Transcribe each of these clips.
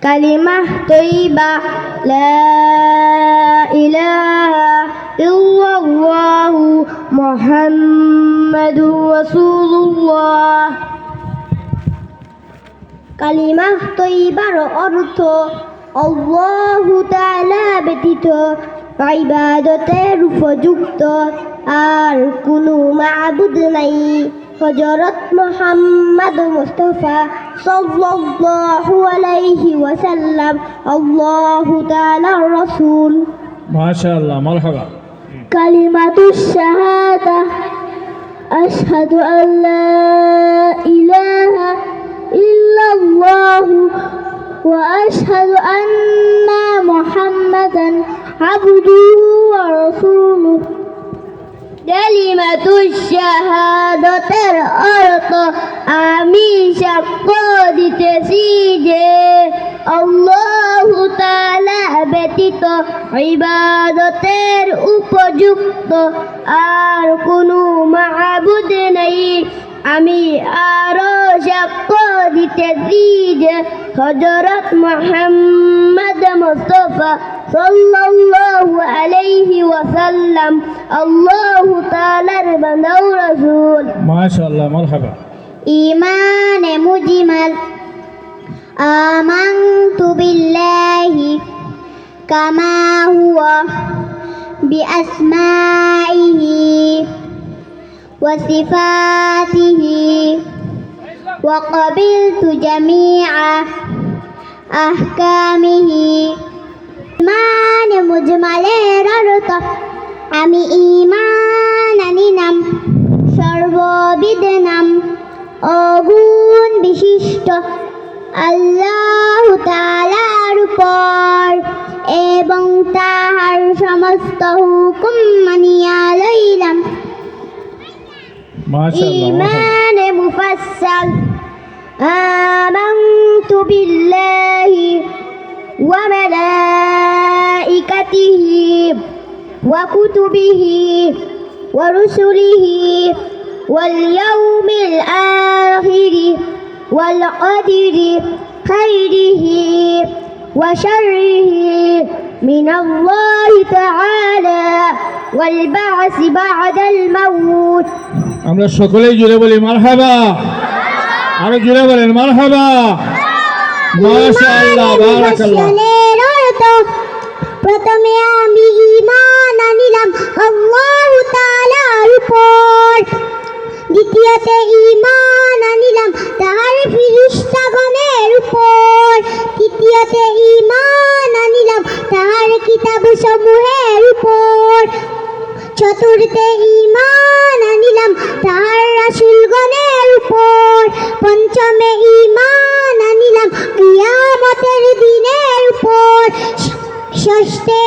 কালিমা তৈবা লা ইলাহা ইল্লাল্লাহু মুহাম্মাদুর রাসূলুল্লাহ। কালিমা তৈবার অর্থ আল্লাহু তাআলা ব্যতীত ইবাদতের উপযুক্ত আর কোনো মাবুদ নাই। হযরত মুহাম্মদ মুস্তাফা সাল্লাল্লাহু আলাইহি ওয়াসাল্লাম আল্লাহু তাআলার রাসূল। মাশাআল্লাহ, মারহাবা। কালিমাতুশ শাহাদা আশহাদু আল্লা ইলাহা ইল্লাল্লাহু ওয়া আশহাদু আন্না মুহাম্মাদান আবদুহু ওয়া রাসূলুহু। কালিমাতুশ শাহাদাতের অর্থ আমি সাক্ষ্য দিতেছি যে আল্লাহু তাআলা ব্যতীত ইবাদতের উপযুক্ত আর কোনো মাবুদ নাই। আমি আরো সাক্ষ্য দিতেছি যে হযরত মুহাম্মদ মুস্তাফা সাল্লাল্লাহু আলাইহি ওয়াসাল্লাম আল্লাহু তাআলার বান্দা ও রাসূল। মাশাআল্লাহ, মারহাবা। ঈমানে মুজমাল আমানতু বিল্লাহি কামা হুয়া বিআসমাইহি ওয়া সিফাতিহি ওয়া ক্বাবিলতু জামিআ আহকামিহি। ঈমানে মুজমালের অর্থ আমি ঈমান আনিলাম সর্ববিধ নাম অগুণ বিশিষ্ট আল্লাহু তাআলার উপর এবং তাহার সমস্ত হুকুম মানিয়া লইলাম। মাশাআল্লাহ, ঈমানে মুফাসসাল আমানতু বিল্লাহি ওয়া মালাইকাতিহি ওয়া কুতুবিহি ওয়া রুসুলিহি ওয়াল ইয়াউমিল আখিরি ওয়াল কদরি খাইরিহি ওয়া শাররিহি মিনাল্লাহি তাআলা ওয়াল বা'সি বা'দাল মাউত। আমরা সকলেই জুড়ে বলি মারহাবা। আরো জুড়ে বলেন মারহাবা। মাশাআল্লাহ, বারাকাল্লাহ। প্রথমে আমি ঈমান আনিলাম আল্লাহু তাআলার উপর, দ্বিতীয়তে ঈমান আনিলাম তার ফেরেশতাগণের উপর, তৃতীয়তে ঈমান আনিলাম তার কিতাবসমূহের উপর, চতুর্থে ঈমান আনিলাম তার রাসূলগণের উপর, পঞ্চমে ঈমান আনিলাম কিয়ামতের দিনের উপর, ষষ্ঠে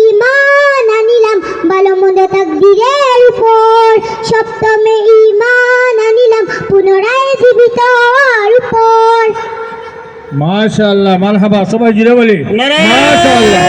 ঈমান আনিলাম ভালো মন্দ তাকদীরের উপর, সপ্তমে ঈমান আনিলাম পুনরায় জীবিত হওয়ার উপর। মাশাআল্লাহ, মারহাবা। সবাই জুড়ে বলি মাশাআল্লাহ।